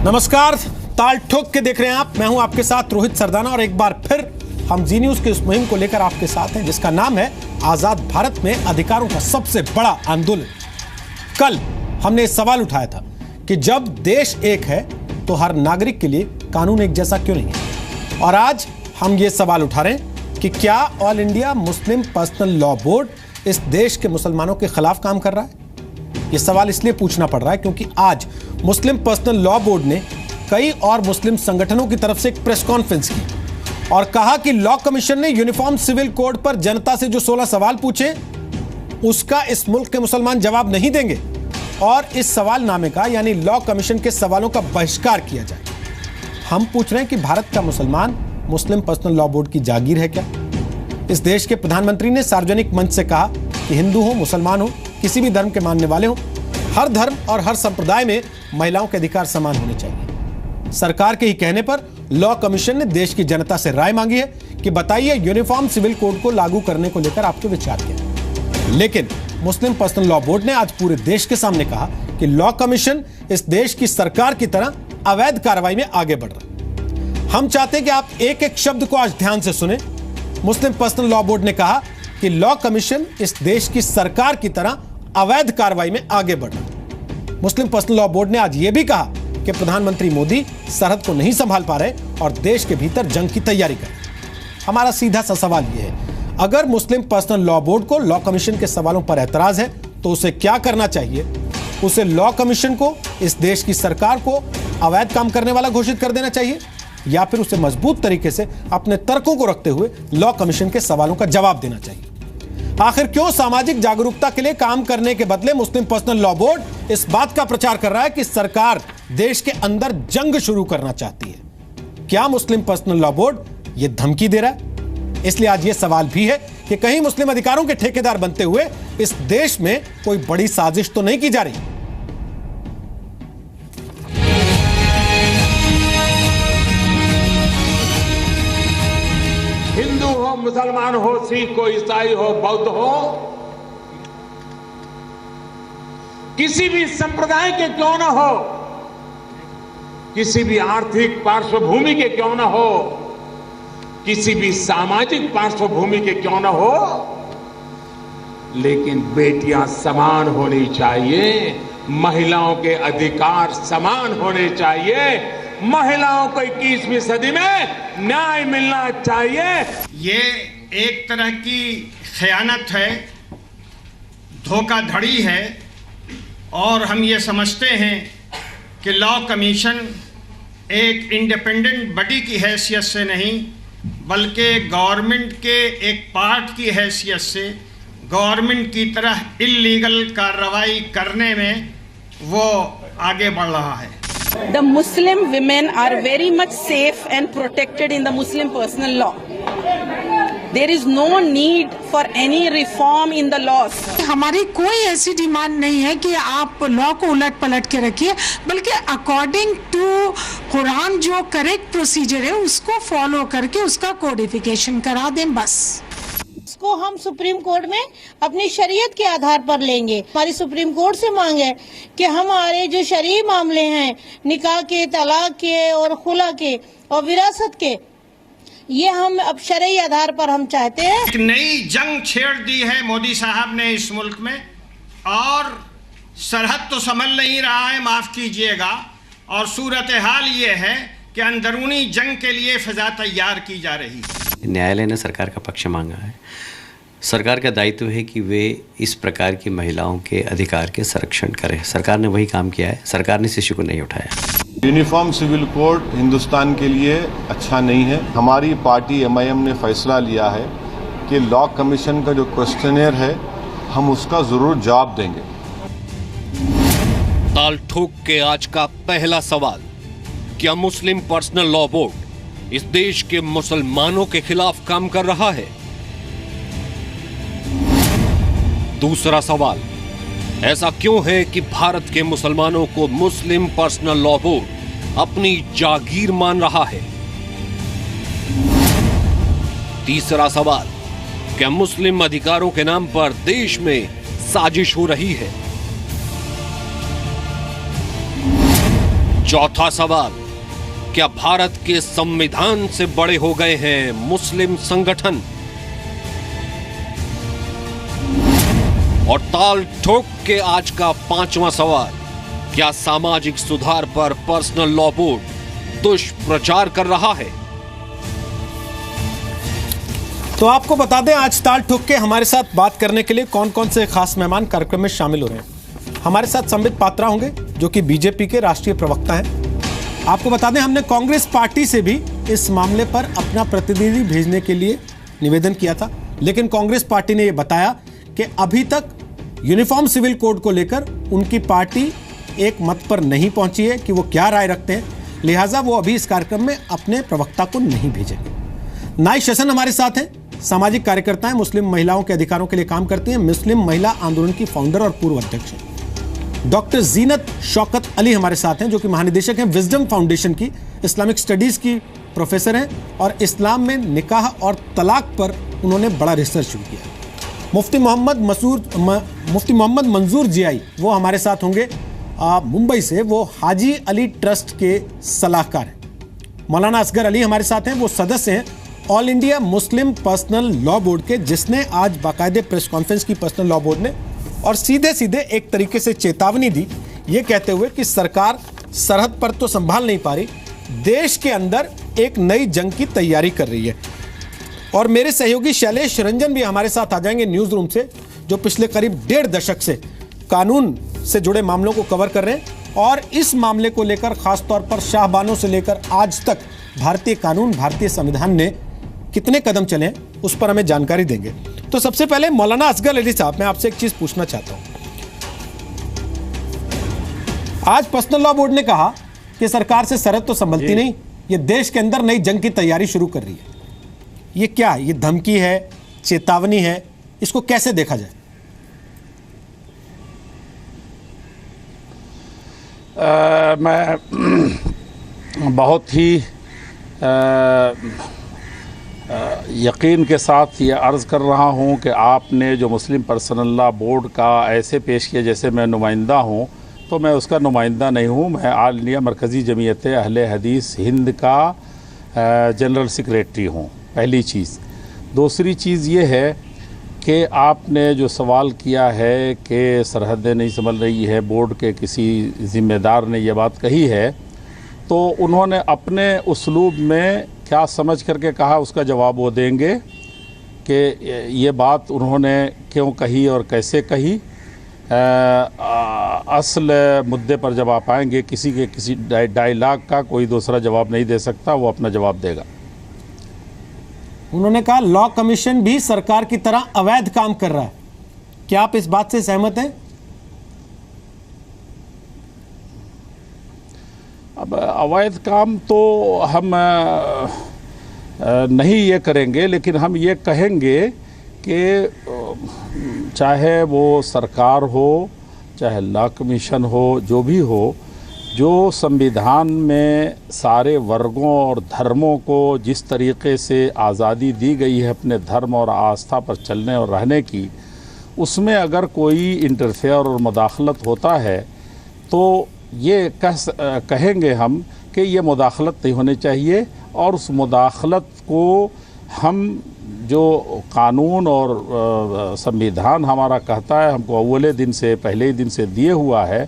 नमस्कार, ताल ठोक के देख रहे हैं आप। मैं हूं आपके साथ रोहित सरदाना और एक बार फिर हम जी न्यूज की उस मुहिम को लेकर आपके साथ हैं जिसका नाम है आजाद भारत में अधिकारों का सबसे बड़ा आंदोलन। कल हमने इस सवाल उठाया था कि जब देश एक है तो हर नागरिक के लिए कानून एक जैसा क्यों नहीं है, और आज हम ये सवाल उठा रहे हैं कि क्या all India Muslim personal law board इस देश के मुसलमानों के खिलाफ काम कर रहा है। ये सवाल इसलिए पूछना पड़ रहा है क्योंकि आज मुस्लिम पर्सनल लॉ बोर्ड ने कई और मुस्लिम संगठनों की तरफ से एक प्रेस कॉन्फ्रेंस की और कहा कि लॉ कमीशन ने यूनिफॉर्म सिविल कोड पर जनता से जो 16 सवाल पूछे उसका इस मुल्क के मुसलमान जवाब नहीं देंगे और इस सवालनामे का यानी लॉ कमीशन के सवालों का बहिष्कार किया जाए। हम पूछ रहे हैं कि भारत का मुसलमान मुस्लिम पर्सनल लॉ बोर्ड की जागीर है क्या? इस देश के प्रधानमंत्री ने सार्वजनिक मंच से कहा कि हिंदू हो, मुसलमान हो, किसी भी धर्म के मानने वाले हो, हर धर्म और हर संप्रदाय में महिलाओं के अधिकार समान होने चाहिए। सरकार के ही कहने पर लॉ कमीशन ने देश की जनता से राय मांगी है कि बताइए यूनिफॉर्म सिविल कोड को लागू करने को लेकर आपके विचार क्या है। लेकिन मुस्लिम पर्सनल लॉ बोर्ड ने आज पूरे देश के सामने कहा कि लॉ कमीशन इस देश की सरकार की तरह अवैध कार्रवाई में आगे बढ़ रहा है। हम चाहते हैं कि आप एक एक शब्द को आज ध्यान से सुने। मुस्लिम पर्सनल लॉ बोर्ड ने कहा कि लॉ कमीशन इस देश की सरकार की तरह अवैध कार्रवाई में आगे बढ़ रहा है। मुस्लिम पर्सनल लॉ बोर्ड ने आज यह भी कहा कि प्रधानमंत्री मोदी सरहद को नहीं संभाल पा रहे और देश के भीतर जंग की तैयारी कर रहे। हमारा सीधा सा सवाल यह है, अगर मुस्लिम पर्सनल लॉ बोर्ड को लॉ कमीशन के सवालों पर एतराज है तो उसे क्या करना चाहिए? उसे लॉ कमीशन को इस देश की सरकार को अवैध काम करने वाला घोषित कर देना चाहिए या फिर उसे मजबूत तरीके से अपने तर्कों को रखते हुए लॉ कमीशन के सवालों का जवाब देना चाहिए? आखिर क्यों सामाजिक जागरूकता के लिए काम करने के बदले मुस्लिम पर्सनल लॉ बोर्ड इस बात का प्रचार कर रहा है कि सरकार देश के अंदर जंग शुरू करना चाहती है? क्या मुस्लिम पर्सनल लॉ बोर्ड यह धमकी दे रहा है? इसलिए आज यह सवाल भी है कि कहीं मुस्लिम अधिकारों के ठेकेदार बनते हुए इस देश में कोई बड़ी साजिश तो नहीं की जा रही? हिंदू हो, मुसलमान हो, सिख हो, ईसाई हो, बौद्ध हो, किसी भी संप्रदाय के क्यों न हो, किसी भी आर्थिक पार्श्वभूमि के क्यों न हो, किसी भी सामाजिक पार्श्वभूमि के क्यों न हो, लेकिन बेटियां समान होनी चाहिए, महिलाओं के अधिकार समान होने चाहिए, महिलाओं को 21वीं सदी में न्याय मिलना चाहिए। ये एक तरह की खयानत है, धोखाधड़ी है और हम ये समझते हैं कि लॉ कमीशन एक इंडिपेंडेंट बॉडी की हैसियत से नहीं बल्कि गवर्नमेंट के एक पार्ट की हैसियत से गवर्नमेंट की तरह इल्लीगल कार्रवाई करने में वो आगे बढ़ रहा है। The Muslim women are very much safe and protected in the Muslim personal law. There is no need for any reform in the laws. हमारी कोई ऐसी डिमांड नहीं है कि आप लॉ को उलट पलट के रखिए, बल्कि अकॉर्डिंग टू कुरान जो करेक्ट प्रोसीजर है उसको फॉलो करके उसका कोडिफिकेशन करा दें बस। इसको हम सुप्रीम कोर्ट में अपनी शरीयत के आधार पर लेंगे। हमारी सुप्रीम कोर्ट से मांग है कि हमारे जो शरई मामले हैं, निकाह के, तलाक के और खुला के और विरासत के, ये हम अब शरई आधार पर हम चाहते हैं। एक नई जंग छेड़ दी है मोदी साहब ने इस मुल्क में और सरहद तो संभल नहीं रहा है, माफ कीजिएगा, और सूरत हाल ये है कि अंदरूनी जंग के लिए फिजा तैयार की जा रही है। न्यायालय ने सरकार का पक्ष मांगा है। सरकार का दायित्व है कि वे इस प्रकार की महिलाओं के अधिकार के संरक्षण करें। सरकार ने वही काम किया है, सरकार ने शिशु को नहीं उठाया। यूनिफॉर्म सिविल कोड हिंदुस्तान के लिए अच्छा नहीं है। हमारी पार्टी MIM ने फैसला लिया है कि लॉ कमीशन का जो क्वेश्चनियर है हम उसका जरूर जवाब देंगे। ताल ठोक के आज का पहला सवाल, क्या मुस्लिम पर्सनल लॉ बोर्ड इस देश के मुसलमानों के खिलाफ काम कर रहा है? दूसरा सवाल, ऐसा क्यों है कि भारत के मुसलमानों को मुस्लिम पर्सनल लॉ बोर्ड अपनी जागीर मान रहा है? तीसरा सवाल, क्या मुस्लिम अधिकारों के नाम पर देश में साजिश हो रही है? चौथा सवाल, क्या भारत के संविधान से बड़े हो गए हैं मुस्लिम संगठन? और ताल ठोक के आज का पांचवा सवाल, क्या सामाजिक सुधार पर पर्सनल लॉ बोर्ड दुष्प्रचार कर रहा है? तो आपको बता दें, आज ताल ठोक के हमारे साथ बात करने के लिए कौन कौन से खास मेहमान कार्यक्रम में शामिल हो रहे हैं। हमारे साथ संबित पात्रा होंगे जो कि बीजेपी के राष्ट्रीय प्रवक्ता हैं। आपको बता दें, हमने कांग्रेस पार्टी से भी इस मामले पर अपना प्रतिनिधि भेजने के लिए निवेदन किया था, लेकिन कांग्रेस पार्टी ने यह बताया कि अभी तक यूनिफॉर्म सिविल कोड को लेकर उनकी पार्टी एक मत पर नहीं पहुंची है कि वो क्या राय रखते हैं, लिहाजा वो अभी इस कार्यक्रम में अपने प्रवक्ता को नहीं भेजेंगे। नाई शशन हमारे साथ हैं, सामाजिक कार्यकर्ता हैं, मुस्लिम महिलाओं के अधिकारों के लिए काम करती हैं, मुस्लिम महिला आंदोलन की फाउंडर और पूर्व अध्यक्ष हैं। डॉक्टर जीनत शौकत अली हमारे साथ हैं जो कि महानिदेशक हैं विजडम फाउंडेशन की, इस्लामिक स्टडीज की प्रोफेसर हैं और इस्लाम में निकाह और तलाक पर उन्होंने बड़ा रिसर्च शुरू किया। मुफ्ती मोहम्मद मंजूर जियाई वो हमारे साथ होंगे मुंबई से, वो हाजी अली ट्रस्ट के सलाहकार हैं। मौलाना असगर अली हमारे साथ हैं, वो सदस्य हैं all India Muslim personal law board के, जिसने आज बाकायदे प्रेस कॉन्फ्रेंस की पर्सनल लॉ बोर्ड ने और सीधे सीधे एक तरीके से चेतावनी दी, ये कहते हुए कि सरकार सरहद पर तो संभाल नहीं पा रही, देश के अंदर एक नई जंग की तैयारी कर रही है। और मेरे सहयोगी शैलेश रंजन भी हमारे साथ आ जाएंगे न्यूज रूम से, जो पिछले करीब 1.5 दशक से कानून से जुड़े मामलों को कवर कर रहे हैं और इस मामले को लेकर खासतौर पर शाहबानों से लेकर आज तक भारतीय कानून, भारतीय संविधान ने कितने कदम चले हैं उस पर हमें जानकारी देंगे। तो सबसे पहले मौलाना असगर अली साहब, मैं आपसे एक चीज पूछना चाहता हूं। आज पर्सनल लॉ बोर्ड ने कहा कि सरकार से सरहद तो संभलती नहीं, ये देश के अंदर नई जंग की तैयारी शुरू कर रही है। ये क्या है? ये धमकी है, चेतावनी है, इसको कैसे देखा जाए? मैं बहुत ही यकीन के साथ ये अर्ज़ कर रहा हूँ कि आपने जो मुस्लिम पर्सनल लॉ बोर्ड का ऐसे पेश किया जैसे मैं नुमाइंदा हूँ, तो मैं उसका नुमाइंदा नहीं हूँ। मैं ऑल इंडिया मरकज़ी जमीयत अहले हदीस हिंद का जनरल सेक्रेटरी हूँ, पहली चीज़। दूसरी चीज़ ये है कि आपने जो सवाल किया है कि सरहदें नहीं संभल रही है, बोर्ड के किसी ज़िम्मेदार ने यह बात कही है, तो उन्होंने अपने उसलूब में क्या समझ करके कहा उसका जवाब वो देंगे कि ये बात उन्होंने क्यों कही और कैसे कही। असल मुद्दे पर जब आप आएंगे, किसी डायलॉग का कोई दूसरा जवाब नहीं दे सकता, वो अपना जवाब देगा। उन्होंने कहा लॉ कमीशन भी सरकार की तरह अवैध काम कर रहा है, क्या आप इस बात से सहमत हैं? अब अवैध काम तो हम नहीं ये करेंगे, लेकिन हम ये कहेंगे कि चाहे वो सरकार हो, चाहे लॉ कमीशन हो, जो भी हो, जो संविधान में सारे वर्गों और धर्मों को जिस तरीके से आज़ादी दी गई है अपने धर्म और आस्था पर चलने और रहने की, उसमें अगर कोई इंटरफेयर और मुदाखलत होता है तो ये कहेंगे हम कि ये मुदाखलत नहीं होनी चाहिए। और उस मुदाखलत को हम जो कानून और संविधान हमारा कहता है, हमको अव्वले दिन से, पहले ही दिन से दिए हुआ है,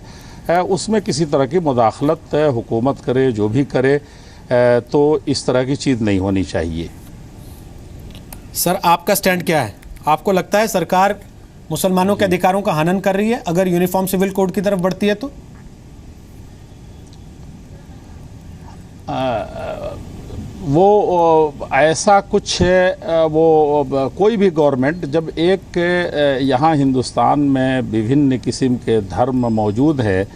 उसमें किसी तरह की मुदाखलत हुकूमत करे, जो भी करे, तो इस तरह की चीज़ नहीं होनी चाहिए। सर, आपका स्टैंड क्या है? आपको लगता है सरकार मुसलमानों के अधिकारों का हनन कर रही है अगर यूनिफॉर्म सिविल कोड की तरफ बढ़ती है तो? वो ऐसा कुछ है, वो कोई भी गवर्नमेंट जब एक यहाँ हिंदुस्तान में विभिन्न किस्म के धर्म मौजूद है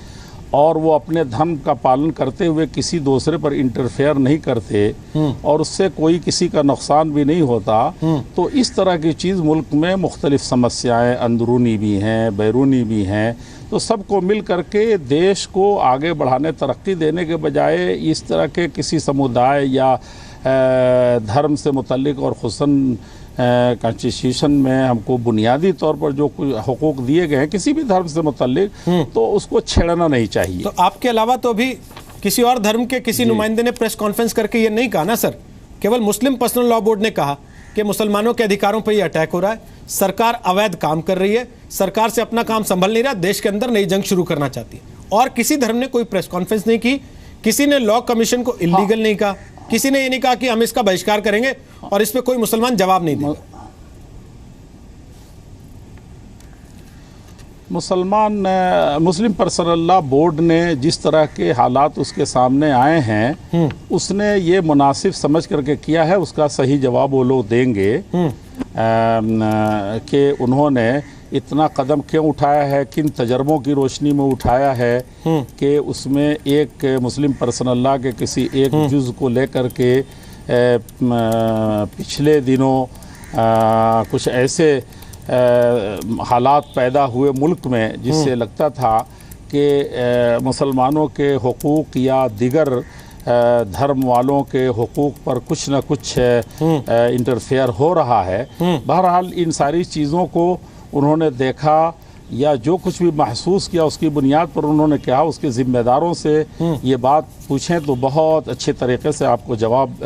और वो अपने धर्म का पालन करते हुए किसी दूसरे पर इंटरफेयर नहीं करते और उससे कोई किसी का नुकसान भी नहीं होता, तो इस तरह की चीज़ मुल्क में मुख्तलिफ समस्याएं अंदरूनी भी हैं, बैरूनी भी हैं, तो सबको मिल करके देश को आगे बढ़ाने, तरक्की देने के बजाय इस तरह के किसी समुदाय या धर्म से मुतल्लिक और खुसन कॉन्स्टिट्यूशन में हमको बुनियादी तौर पर जो कुछ हुकूक दिए गए हैं किसी भी धर्म से मुतल्लिक, तो उसको छेड़ना नहीं चाहिए। तो आपके अलावा तो भी किसी और धर्म के किसी नुमाइंदे ने प्रेस कॉन्फ्रेंस करके ये नहीं कहा ना सर, केवल मुस्लिम पर्सनल लॉ बोर्ड ने कहा कि मुसलमानों के अधिकारों पर ये अटैक हो रहा है, सरकार अवैध काम कर रही है, सरकार से अपना काम संभल नहीं रहा, देश के अंदर नई जंग शुरू करना चाहती है। और किसी धर्म ने कोई प्रेस कॉन्फ्रेंस नहीं की, किसी ने लॉ कमीशन को इलीगल नहीं कहा, किसी ने ये नहीं कहा कि हम इसका बहिष्कार करेंगे, और इस पे कोई मुसलमान जवाब नहीं देगा। मुस्लिम पर्सनल लॉ बोर्ड ने जिस तरह के हालात उसके सामने आए हैं, उसने ये मुनासिब समझ करके किया है, उसका सही जवाब वो लोग देंगे कि उन्होंने इतना कदम क्यों उठाया है, किन तजर्बों की रोशनी में उठाया है कि उसमें एक मुस्लिम पर्सनल लॉ के किसी एक जुज़ को लेकर के पिछले दिनों कुछ ऐसे हालात पैदा हुए मुल्क में जिससे लगता था कि मुसलमानों के हुकूक या दिगर धर्म वालों के हुकूक पर कुछ न कुछ इंटरफेयर हो रहा है। बहरहाल इन सारी चीज़ों को उन्होंने देखा या जो कुछ भी महसूस किया उसकी बुनियाद पर उन्होंने कहा, उसके ज़िम्मेदारों से ये बात पूछें तो बहुत अच्छे तरीके से आपको जवाब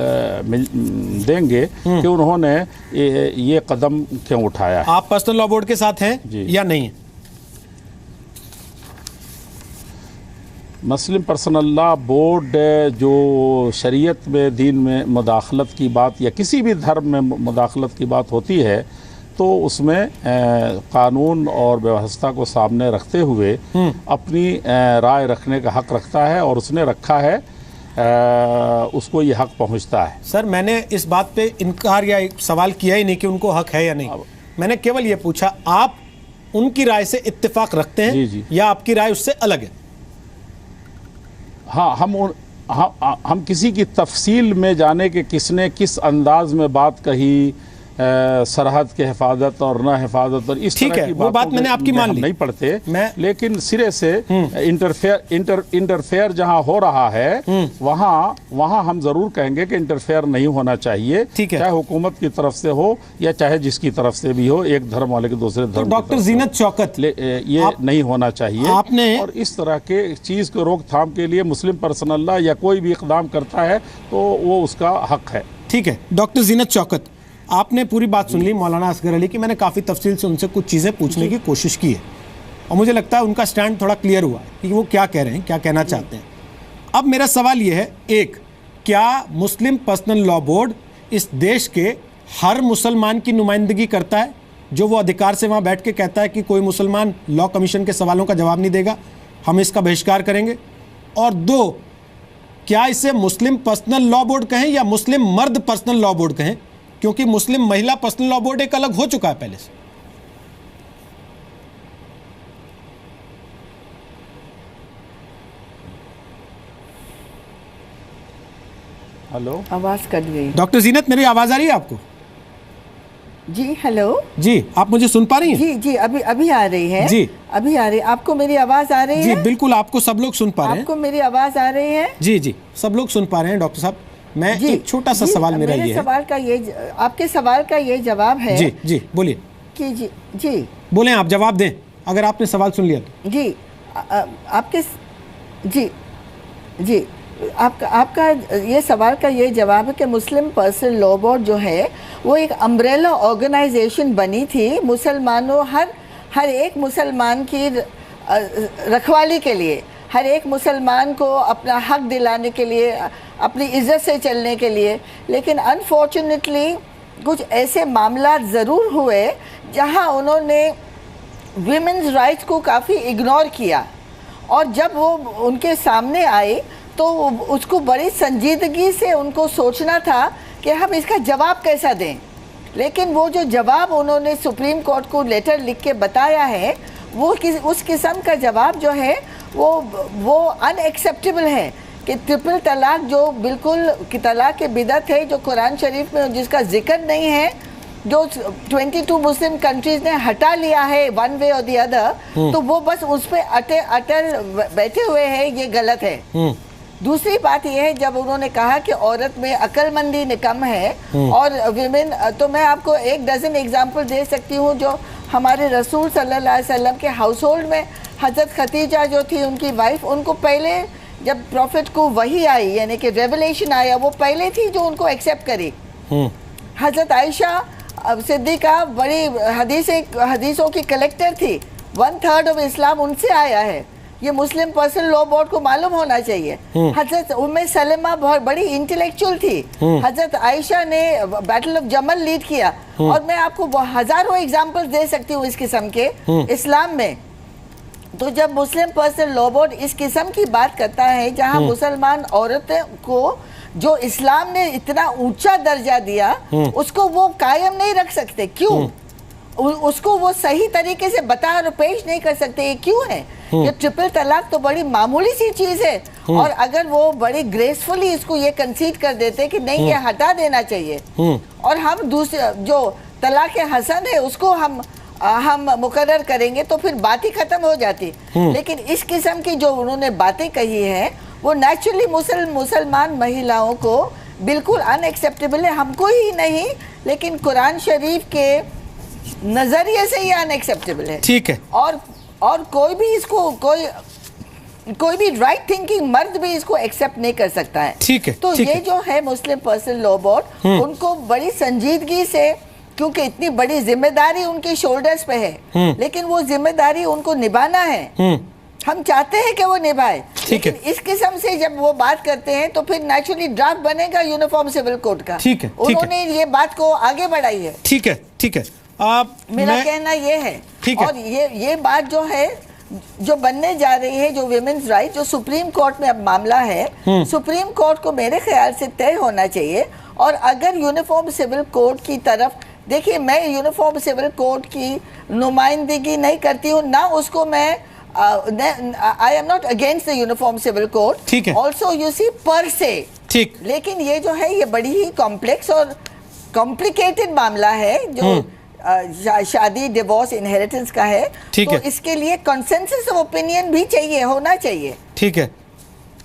देंगे कि उन्होंने ये कदम क्यों उठाया है। आप पर्सनल लॉ बोर्ड के साथ हैं या नहीं? मुस्लिम पर्सनल लॉ बोर्ड जो शरीयत में, दीन में मुदाखलत की बात या किसी भी धर्म में मुदाखलत की बात होती है तो उसमें कानून और व्यवस्था को सामने रखते हुए अपनी राय रखने का हक रखता है, और उसने रखा है, उसको ये हक पहुंचता है। सर, मैंने इस बात पे इनकार या सवाल किया ही नहीं कि उनको हक है या नहीं। मैंने केवल ये पूछा, आप उनकी राय से इत्तेफाक रखते हैं? जी। या आपकी राय उससे अलग है? हाँ, हम किसी की तफसील में जाने के किसने किस अंदाज में बात कही, सरहद के हिफाजत और न हिफाजत और इस तरह की वो बात मैंने आपकी मान ली, नहीं पढ़ते, लेकिन सिरे से इंटरफेयर जहां हो रहा है वहां हम जरूर कहेंगे कि इंटरफेयर नहीं होना चाहिए, चाहे हुकूमत की तरफ से हो या चाहे जिसकी तरफ से भी हो, एक धर्म वाले के दूसरे धर्म। तो डॉक्टर जीनत चौकत, ये नहीं होना चाहिए आपने, और इस तरह के चीज को रोकथाम के लिए मुस्लिम पर्सनल लॉ या कोई भी इकदाम करता है तो वो उसका हक है। ठीक है डॉक्टर जीनत चौकत, आपने पूरी बात सुन ली मौलाना असगर अली की। मैंने काफ़ी तफसील से उनसे कुछ चीज़ें पूछने की कोशिश की है और मुझे लगता है उनका स्टैंड थोड़ा क्लियर हुआ कि वो क्या कह रहे हैं, क्या कहना चाहते हैं। अब मेरा सवाल ये है, एक, क्या मुस्लिम पर्सनल लॉ बोर्ड इस देश के हर मुसलमान की नुमाइंदगी करता है जो वो अधिकार से वहाँ बैठ के कहता है कि कोई मुसलमान लॉ कमीशन के सवालों का जवाब नहीं देगा, हम इसका बहिष्कार करेंगे? और दो, क्या इसे मुस्लिम पर्सनल लॉ बोर्ड कहें या मुस्लिम मर्द पर्सनल लॉ बोर्ड कहें, क्योंकि मुस्लिम महिला पर्सनल लॉ बोर्ड एक अलग हो चुका है पहले से? हेलो, आवाज कट गई। डॉक्टर जीनत, मेरी आवाज आ रही है आपको? जी हेलो जी, आप मुझे सुन पा रही हैं? जी जी, अभी आ रही है जी, अभी आ रही है। आपको मेरी आवाज आ रही है? जी बिल्कुल, आपको सब लोग सुन पा रहे हैं। आपको मेरी आवाज आ रही है? जी जी, सब लोग सुन पा रहे हैं। डॉक्टर साहब, मैं एक छोटा सा सवाल मेरा ये है, सवाल का ये, आपके सवाल का ये जवाब है। जी जी बोलिए। कि जी जी बोले, आप जवाब दें अगर आपने सवाल सुन लिया तो। जी आपके जी जी आपका ये सवाल का ये जवाब है कि मुस्लिम पर्सनल लॉ बोर्ड जो है वो एक अम्ब्रेला ऑर्गेनाइजेशन बनी थी मुसलमानों, हर एक मुसलमान की रखवाली के लिए, हर एक मुसलमान को अपना हक दिलाने के लिए, अपनी इज़्ज़त से चलने के लिए। लेकिन अनफॉर्चुनेटली कुछ ऐसे मामला ज़रूर हुए जहां उन्होंने विमेंस राइट्स को काफ़ी इग्नोर किया, और जब वो उनके सामने आए तो उसको बड़ी संजीदगी से उनको सोचना था कि हम इसका जवाब कैसा दें। लेकिन वो जो जवाब उन्होंने सुप्रीम कोर्ट को लेटर लिख के बताया है, वो उस किस्म का जवाब जो है वो अनएक्सेप्टेबल है कि ट्रिपल तलाक जो बिल्कुल तलाक के बिदअत है, जो कुरान शरीफ में जिसका जिक्र नहीं है, जो 22 मुस्लिम कंट्रीज ने हटा लिया है वन वे और द अदर, तो वो बस उस पर अटल बैठे हुए हैं, ये गलत है। दूसरी बात यह है, जब उन्होंने कहा कि औरत में अक्लमंदी कम है और विमेन, तो मैं आपको एक डजन एग्जाम्पल दे सकती हूँ जो हमारे रसूल सल्लल्लाहु अलैहि वसल्लम के हाउस होल्ड में हज़रत खतीजा जो थी उनकी वाइफ, उनको पहले जब प्रॉफिट को वही आई, यानी कि रेवलेशन आया, वो पहले थी जो उनको एक्सेप्ट करी। हजरत आयशा सिद्दीका बड़ी हदीसों की कलेक्टर थी, 1/3 ऑफ इस्लाम उनसे आया है। ये मुस्लिम पर्सनल लॉ बोर्ड को मालूम होना चाहिए। हजरत उम्मे सलमा बहुत बड़ी इंटेलेक्चुअल थी। हजरत आयशा ने बैटल ऑफ जमल लीड किया, और मैं आपको हजारों एग्जांपल्स दे सकती हूँ इस किस्म के इस्लाम में। तो जब मुस्लिम पर्सनल लॉ बोर्ड इस किस्म की बात करता है, जहाँ मुसलमान औरतों को जो इस्लाम ने इतना ऊंचा दर्जा दिया, उसको वो कायम नहीं रख सकते। क्यों? उसको वो सही तरीके से बता और पेश नहीं कर सकते। ये क्यों है? ये ट्रिपल तलाक तो बड़ी मामूली सी चीज है, और अगर वो बड़ी ग्रेसफुली इसको ये कंसीड कर देते कि नहीं ये हटा देना चाहिए, और हम दूसरे जो तलाक हसन है उसको हम मुकर्रर करेंगे, तो फिर बात ही खत्म हो जाती। लेकिन इस किस्म की जो उन्होंने बातें कही है, वो नेचुरली मुसलमान महिलाओं को बिल्कुल अनएक्सेप्टेबल है। हमको ही नहीं, लेकिन कुरान शरीफ के नजरिए से ये अनएक्सेप्टेबल है। ठीक है। और कोई भी इसको कोई भी राइट थिंकिंग मर्द भी इसको एक्सेप्ट नहीं कर सकता है। ठीक है। तो ये जो है मुस्लिम पर्सनल लॉ बोर्ड, उनको बड़ी संजीदगी से, क्योंकि इतनी बड़ी जिम्मेदारी उनके शोल्डर्स पे है, लेकिन वो जिम्मेदारी उनको निभाना है। हम चाहते हैं कि वो निभाए, लेकिन इस किस्म से जब वो बात करते हैं तो फिर नेचुरली ड्राफ्ट बनेगा यूनिफॉर्म सिविल कोड का। ठीक है। उन्होंने ये बात को आगे बढ़ाई है। ठीक है। ठीक है। मेरा कहना ये है, और ये बात जो है जो बनने जा रही है, जो विमेन्स राइट, जो सुप्रीम कोर्ट में अब मामला है, सुप्रीम कोर्ट को मेरे ख्याल से तय होना चाहिए। और अगर यूनिफॉर्म सिविल कोड की तरफ, देखिए मैं यूनिफॉर्म सिविल कोड की नुमाइंदगी नहीं करती हूँ, ना उसको मैं I am not against the uniform civil code. ठीक है। ऑल्सो यू सी पर से, ठीक, लेकिन ये जो है ये बड़ी ही कॉम्प्लेक्स और कॉम्प्लिकेटेड मामला है, जो शादी, डिवोर्स, इनहेरिटेंस का है। तो इसके लिए कंसेंसस ऑफ ओपिनियन भी चाहिए, होना चाहिए। ठीक है।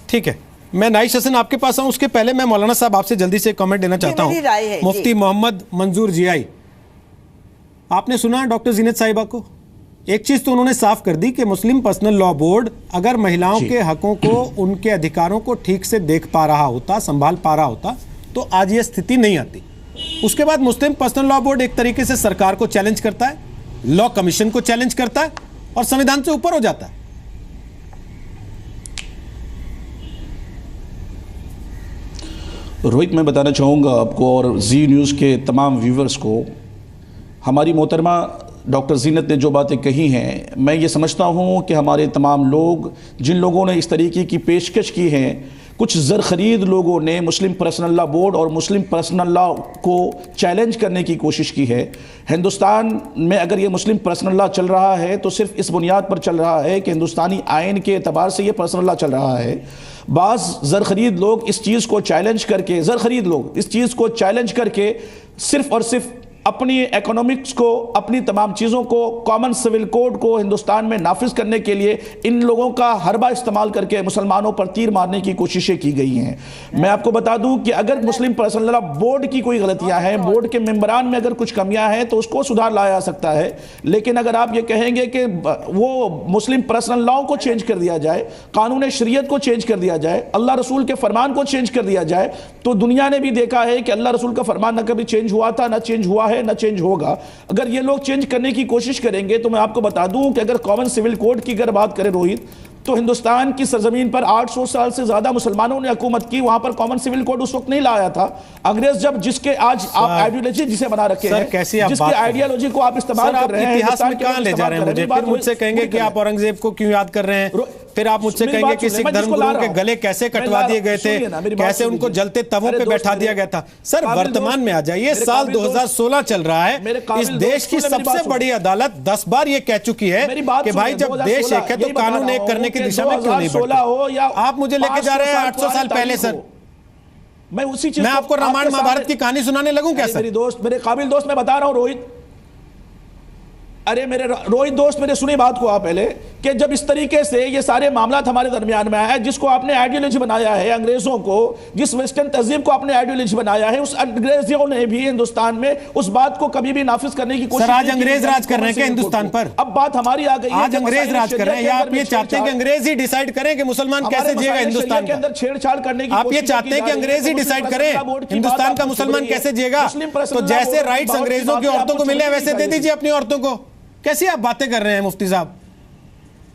ठीक है। मैं नाइश हसन आपके पास आऊं, उसके पहले मैं मौलाना साहब आपसे जल्दी से कमेंट देना चाहता हूं। मुफ्ती मोहम्मद मंजूर जियाई, आपने सुना डॉक्टर जीनत साहिबा को? एक चीज तो उन्होंने साफ कर दी कि मुस्लिम पर्सनल लॉ बोर्ड अगर महिलाओं के हकों को, उनके अधिकारों को ठीक से देख पा रहा होता, संभाल पा रहा होता, तो आज ये स्थिति नहीं आती। उसके बाद मुस्लिम पर्सनल लॉ बोर्ड एक तरीके से सरकार को चैलेंज करता है, लॉ कमीशन को चैलेंज करता है, और संविधान से ऊपर हो जाता है। रोहित, मैं बताना चाहूँगा आपको और जी न्यूज़ के तमाम व्यूवर्स को, हमारी मोहतरमा डॉक्टर जीनत ने जो बातें कही हैं, मैं ये समझता हूँ कि हमारे तमाम लोग, जिन लोगों ने इस तरीके की पेशकश की है, कुछ ज़र खरीद लोगों ने मुस्लिम पर्सनल लॉ बोर्ड और मुस्लिम पर्सनल लॉ को चैलेंज करने की कोशिश की है। हिंदुस्तान में अगर ये मुस्लिम पर्सनल लॉ चल रहा है तो सिर्फ इस बुनियाद पर चल रहा है कि हिंदुस्तानी आइन के एतबार से ये पर्सनल लॉ चल रहा है। बाज़ ज़र खरीद लोग इस चीज़ को चैलेंज करके, ज़र खरीद लोग इस चीज़ को चैलेंज करके सिर्फ और सिर्फ अपनी इकोनॉमिक्स को, अपनी तमाम चीज़ों को, कॉमन सिविल कोड को हिंदुस्तान में नाफिज करने के लिए इन लोगों का हरबा इस्तेमाल करके मुसलमानों पर तीर मारने की कोशिशें की गई हैं। मैं आपको बता दूं कि अगर मुस्लिम पर्सनल लॉ बोर्ड की कोई गलतियां हैं, बोर्ड के मेंबरान में अगर कुछ कमियां हैं, तो उसको सुधार लाया जा सकता है। लेकिन अगर आप ये कहेंगे कि वो मुस्लिम पर्सनल लॉ को चेंज कर दिया जाए, कानून शरीयत को चेंज कर दिया जाए, अल्लाह रसूल के फरमान को चेंज कर दिया जाए, तो दुनिया ने भी देखा है कि अल्लाह रसूल का फरमान न कभी चेंज हुआ था, न चेंज हुआ है, न चेंज होगा। अगर ये लोग चेंज करने की कोशिश करेंगे तो मैं आपको बता दूं कि अगर कॉमन सिविल कोड की अगर बात करें रोहित, तो हिंदुस्तान की सरजमीन पर 800 साल से ज्यादा मुसलमानों ने हुकूमत की, वहां पर कॉमन सिविल कोड उस वक्त नहीं लाया था। अंग्रेज जब, जिसके आज आप आइडियोलॉजी जिसे बना रखे हैं, जिसकी आइडियोलॉजी को आप इस्तेमाल कर रहे हैं, इतिहास में कहां ले जा रहे हैं मुझे? फिर मुझसे कहेंगे कि आप औरंगजेब को क्यों याद कर रहे हैं, फिर आप मुझसे कहेंगे कि सिख धर्मगुरुओं के गले कैसे कटवा दिए गए थे, कैसे उनको जलते तवों पे बैठा दिया गया था। सर, वर्तमान में आ जाइए, साल 2016 चल रहा है, इस देश की सबसे बड़ी अदालत 10 बार ये कह चुकी है कि भाई जब देश एक है तो कानून एक करने की दिशा में क्यों नहीं बढ़ते? आप मुझे लेके जा रहे हैं 800 साल पहले। सर, मैं उसी चीज, मैं आपको रामायण महाभारत की कहानी सुनाने लगूं क्या? सर, मेरे काबिल दोस्त, मैं बता रहा हूं रोहित, अरे मेरे रोहित दोस्त, मेरे सुनी बात को आप पहले, कि जब इस तरीके से ये सारे मामला हमारे दरमियान में आया, जिसको आपने आइडियोलॉजी बनाया है, अंग्रेजों को, जिस वेस्टर्न तहजीब को आपने आइडियोलॉजी बनाया है, उस अंग्रेजों ने भी हिंदुस्तान में उस बात को कभी भी नाफिज करने की कोशिश। सर, आज अंग्रेज राज कर रहे हैं क्या हिंदुस्तान पर? अब बात हमारी आ गई है, आज अंग्रेज राज कर रहे हैं, या आप ये चाहते हैं कि अंग्रेज ही डिसाइड करें कि मुसलमान कैसे जिएगा हिंदुस्तान के अंदर छेड़छाड़ करने की? आप ये चाहते हैं कि अंग्रेज ही डिसाइड करें हिंदुस्तान का मुसलमान कैसे जिएगा? तो जैसे राइट्स अंग्रेजों की औरतों को मिले वैसे दे दीजिए अपनी औरतों को। कैसी आप बातें कर रहे हैं मुफ्ती साहब?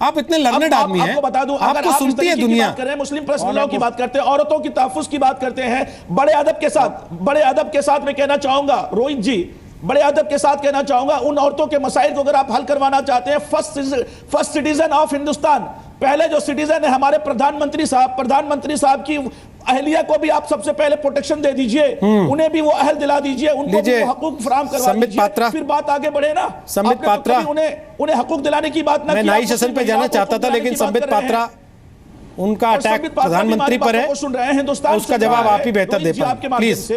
आप इतने लर्नेड आदमी हैं, आपको बता दूं, आपको सुनती है दुनिया। मुस्लिम पर्सनल लॉ की बात करते हैं, औरतों की तहफ्फुज़ की बात करते हैं, बड़े अदब के साथ मैं कहना चाहूंगा रोहित जी, बड़े अदब के साथ कहना चाहूंगा, उन औरतों के मसाइल को अगर आप हल करवाना चाहते हैं, फर्स्ट सिटीजन ऑफ हिंदुस्तान, पहले जो सिटीजन है हमारे प्रधानमंत्री साहब की अहलिया को भी आप सबसे पहले प्रोटेक्शन दे दीजिए, उन्हें भी वो अहल दिला दीजिए, उनको भी हकूक फराहम करवा दीजिए, फिर बात आगे बढ़े ना। संबित पात्रा, उन्हें हकूक दिलाने की बात ना। मैं नाइश हसन पे जाना चाहता था, लेकिन संबित पात्रा, उनका अटैक प्रधानमंत्री पर है, सुन रहे हैं हिंदुस्तान, उसका जवाब आप ही बेहतर दे पाएंगे प्लीज।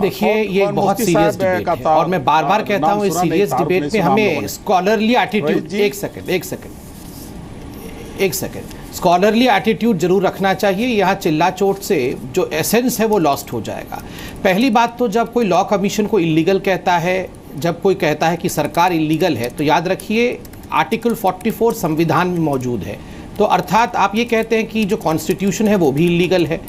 देखिए, ये एक बहुत सीरियस डिबेट है और मैं बार बार कहता हूँ इस सीरियस डिबेट में हमें स्कॉलरली एटीट्यूड, एक सेकंड स्कॉलरली एटीट्यूड जरूर रखना चाहिए। यहाँ चिल्ला चोट से जो एसेंस है वो लॉस्ट हो जाएगा। पहली बात तो जब कोई लॉ कमीशन को इलीगल कहता है, जब कोई कहता है कि सरकार इलीगल है, तो याद रखिए आर्टिकल 44 संविधान में मौजूद है, तो अर्थात आप ये कहते हैं कि जो कॉन्स्टिट्यूशन है वो भी इलीगल है।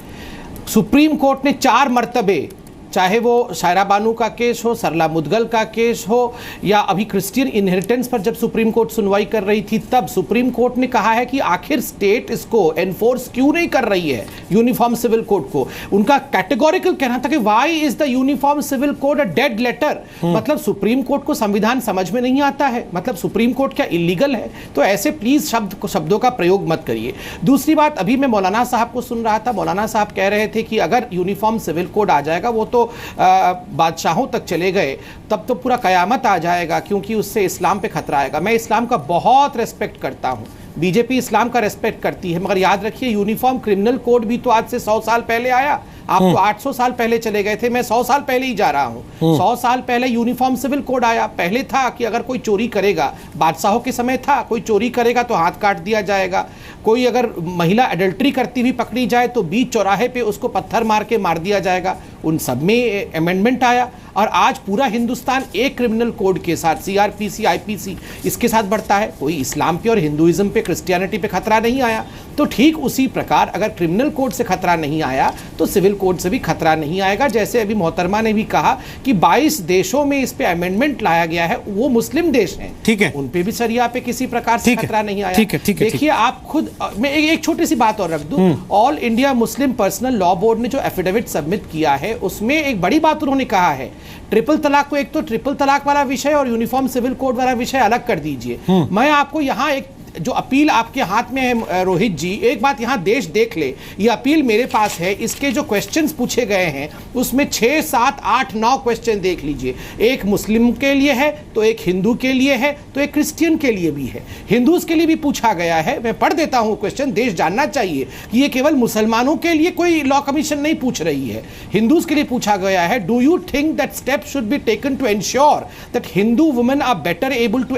सुप्रीम कोर्ट ने 4 मरतबे, चाहे वो शायरा बानू का केस हो, सरला मुदगल का केस हो, या अभी क्रिश्चियन इनहेरिटेंस पर जब सुप्रीम कोर्ट सुनवाई कर रही थी, तब सुप्रीम कोर्ट ने कहा है कि आखिर स्टेट इसको एनफोर्स क्यों नहीं कर रही है यूनिफॉर्म सिविल कोड को। उनका कैटेगोरिकल कहना था कि why is the uniform civil code a dead letter. मतलब सुप्रीम कोर्ट को संविधान समझ में नहीं आता है, मतलब सुप्रीम कोर्ट क्या इलीगल है? तो ऐसे प्लीज शब्दों का प्रयोग मत करिए। दूसरी बात, अभी मैं मौलाना साहब को सुन रहा था, मौलाना साहब कह रहे थे कि अगर यूनिफॉर्म सिविल कोड आ जाएगा वो तो बादशाहों तक चले गए, तब तो पूरा कयामत आ जाएगा, क्योंकि उससे इस्लाम पे खतरा आएगा। मैं इस्लाम का बहुत रेस्पेक्ट करता हूं, बीजेपी इस्लाम का रेस्पेक्ट करती है, मगर याद रखिए यूनिफॉर्म क्रिमिनल कोड भी तो आज से 100 साल पहले आया। आप तो 800 साल पहले चले गए थे, मैं 100 साल पहले ही जा रहा हूं। 100 साल पहले यूनिफॉर्म सिविल कोड आया। पहले था कि अगर कोई चोरी करेगा, बादशाहों के समय था, कोई चोरी करेगा तो हाथ काट दिया जाएगा, कोई अगर महिला एडल्ट्री करती हुई पकड़ी जाए तो बीच चौराहे पे उसको पत्थर मार के मार दिया जाएगा। उन सब में अमेंडमेंट आया और आज पूरा हिंदुस्तान एक क्रिमिनल कोड के साथ, सीआरपीसी, आईपीसी, इसके साथ बढ़ता है। कोई इस्लाम पे और हिंदुइज्म पे, क्रिश्चियनिटी पे खतरा नहीं आया। तो ठीक उसी प्रकार अगर क्रिमिनल कोड से खतरा नहीं आया तो सिविल कोड से भी खतरा नहीं आएगा। जैसे अभी मोहतरमा ने भी कहा कि 22 देशों में इस पे अमेंडमेंट लाया गया है, वो मुस्लिम देश हैं, ठीक है, उन पे भी शरिया पे किसी प्रकार से खतरा नहीं आया। देखिए आप खुद, मैं एक छोटी सी बात और रख दूं, all India Muslim personal law board ने जो एफिडेविट सबमिट किया है उसमें एक बड़ी बात उन्होंने कहा है, ट्रिपल तलाक को, एक तो ट्रिपल तलाक वाला विषय और यूनिफॉर्म सिविल कोड वाला विषय अलग कर दीजिए। मैं आपको यहाँ एक जो अपील आपके हाथ में है रोहित जी, एक बात यहाँ देश देख ले, ये अपील मेरे पास है, इसके जो क्वेश्चंस पूछे गए हैं उसमें 6, 7, 8, 9 क्वेश्चन देख लीजिए। एक मुस्लिम के लिए है, तो एक हिंदू के लिए है, तो एक क्रिश्चियन के लिए भी है, हिंदूज के लिए भी पूछा गया है। मैं पढ़ देता हूँ क्वेश्चन, देश जानना चाहिए कि ये केवल मुसलमानों के लिए कोई लॉ कमीशन नहीं पूछ रही है, हिंदूज के लिए पूछा गया है। Do you think that step should be taken to ensure that Hindu women are better able to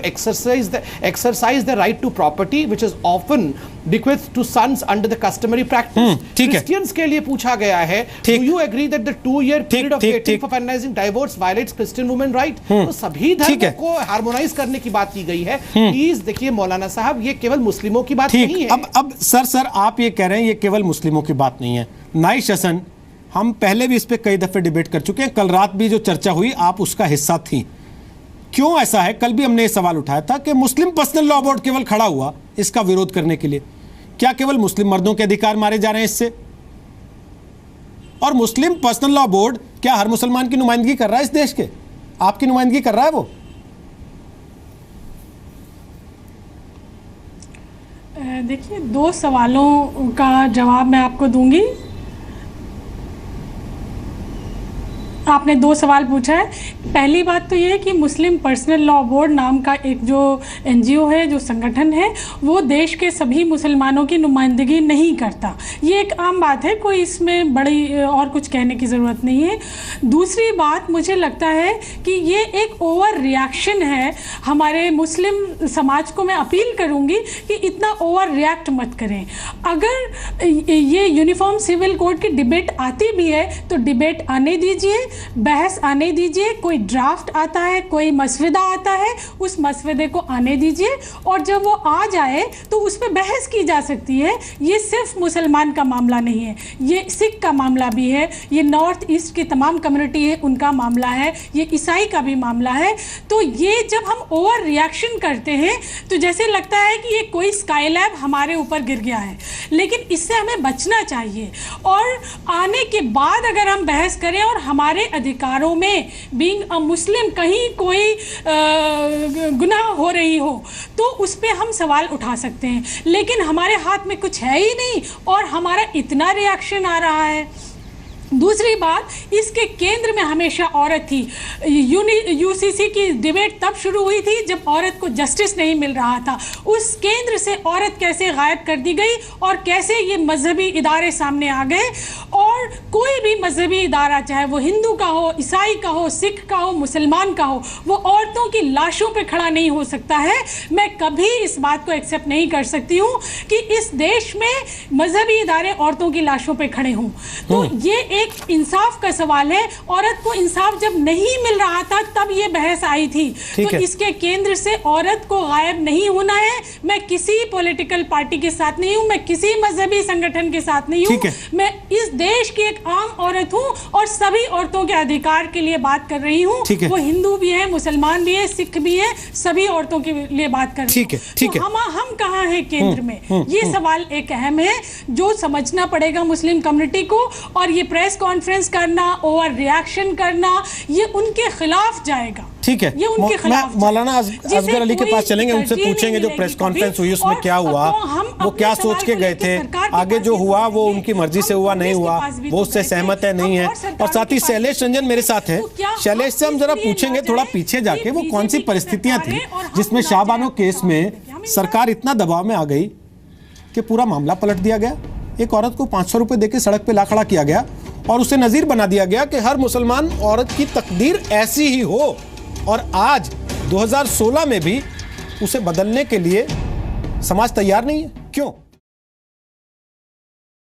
exercise the right to property which is often bequeathed to sons under the customary practice? Christians के लिए पूछा गया है, do you agree that the 2-year period of waiting for finalizing divorce violates Christian women right? तो सभी धर्मों को harmonise करने की बात की गई है। प्लीज देखिए मौलाना साहब, ये केवल मुस्लिमों की बात नहीं है। अब सर आप ये कह रहे हैं ये केवल मुस्लिमों की बात नहीं है। नाइश हसन, हम पहले भी इस पे कई दफे डिबेट कर चुके हैं, कल रात भी जो चर्चा हुई आप उसका हिस्सा थी। क्यों ऐसा है? कल भी हमने ये सवाल उठाया था कि मुस्लिम पर्सनल लॉ बोर्ड केवल खड़ा हुआ इसका विरोध करने के लिए। क्या केवल मुस्लिम मर्दों के अधिकार मारे जा रहे हैं इससे? और मुस्लिम पर्सनल लॉ बोर्ड क्या हर मुसलमान की नुमाइंदगी कर रहा है इस देश के? आपकी नुमाइंदगी कर रहा है वो? देखिए, 2 सवालों का जवाब मैं आपको दूंगी। आपने 2 सवाल पूछा है। पहली बात तो ये है कि मुस्लिम पर्सनल लॉ बोर्ड नाम का एक जो एनजीओ है, जो संगठन है, वो देश के सभी मुसलमानों की नुमाइंदगी नहीं करता। ये एक आम बात है, कोई इसमें बड़ी और कुछ कहने की ज़रूरत नहीं है। दूसरी बात, मुझे लगता है कि ये एक ओवर रिएक्शन है। हमारे मुस्लिम समाज को मैं अपील करूँगी कि इतना ओवर रिएक्ट मत करें। अगर ये यूनिफॉर्म सिविल कोड की डिबेट आती भी है तो डिबेट आने दीजिए, बहस आने दीजिए। कोई ड्राफ्ट आता है, कोई मसविदा आता है, उस मसविदे को आने दीजिए और जब वो आ जाए तो उस पर बहस की जा सकती है। ये सिर्फ मुसलमान का मामला नहीं है, ये सिख का मामला भी है, ये नॉर्थ ईस्ट की तमाम कम्युनिटी है उनका मामला है, ये ईसाई का भी मामला है। तो ये जब हम ओवर रिएक्शन करते हैं तो जैसे लगता है कि ये कोई स्काईलैब हमारे ऊपर गिर गया है, लेकिन इससे हमें बचना चाहिए। और आने के बाद अगर हम बहस करें और हमारे अधिकारों में बीइंग अ मुस्लिम कहीं कोई गुनाह हो रही हो तो उस पर हम सवाल उठा सकते हैं, लेकिन हमारे हाथ में कुछ है ही नहीं और हमारा इतना रिएक्शन आ रहा है। दूसरी बात, इसके केंद्र में हमेशा औरत थी। यूसीसी की डिबेट तब शुरू हुई थी जब औरत को जस्टिस नहीं मिल रहा था। उस केंद्र से औरत कैसे गायब कर दी गई और कैसे ये मजहबी इदारे सामने आ गए। और कोई भी मजहबी इदारा, चाहे वो हिंदू का हो, ईसाई का हो, सिख का हो, मुसलमान का हो, वो औरतों की लाशों पे खड़ा नहीं हो सकता है। मैं कभी इस बात को एक्सेप्ट नहीं कर सकती हूँ कि इस देश में मजहबी इदारे औरतों की लाशों पे खड़े हों। तो ये एक इंसाफ का सवाल है। औरत को इंसाफ जब नहीं मिल रहा था तब ये बहस आई थी। तो इसके केंद्र से औरत को गायब नहीं होना है। मैं किसी पॉलिटिकल पार्टी के साथ नहीं हूँ, मैं किसी मजहबी संगठन के साथ नहीं हूँ। मैं इस देश की एक आम औरत हूँ और सभी औरतों के अधिकार के लिए बात कर रही हूँ। वो हिंदू भी है, मुसलमान भी है, सिख भी है, सभी औरतों के लिए बात कर रही हूँ। तो हम कहाँ हैं केंद्र में? ये सवाल एक अहम है जो समझना पड़ेगा मुस्लिम कम्युनिटी को। और ये प्रेस कॉन्फ्रेंस करना, ओवर रिएक्शन करना, ये उनके खिलाफ जाएगा। ठीक है, ये उनके खिलाफ। मौलाना असगर अली के पास चलेंगे, उनसे पूछेंगे जो प्रेस कॉन्फ्रेंस हुई उसमें क्या हुआ, वो क्या सोच के गए थे, आगे जो हुआ वो उनकी मर्जी से हुआ नहीं हुआ, वो उससे सहमत है नहीं है। और साथ ही शैलेश रंजन मेरे साथ हैं। शैलेश से हम जरा पूछेंगे थोड़ा पीछे जाके, वो कौन सी परिस्थितियां थी जिसमें शाहबानो केस में सरकार इतना दबाव में आ गई कि पूरा मामला पलट दिया गया। एक औरत को 500 रुपए देके सड़क पे ला खड़ा किया गया और उसे नजीर बना दिया गया कि हर मुसलमान औरत की तकदीर ऐसी ही हो। और आज 2016 में भी उसे बदलने के लिए समाज तैयार नहीं है। क्यों?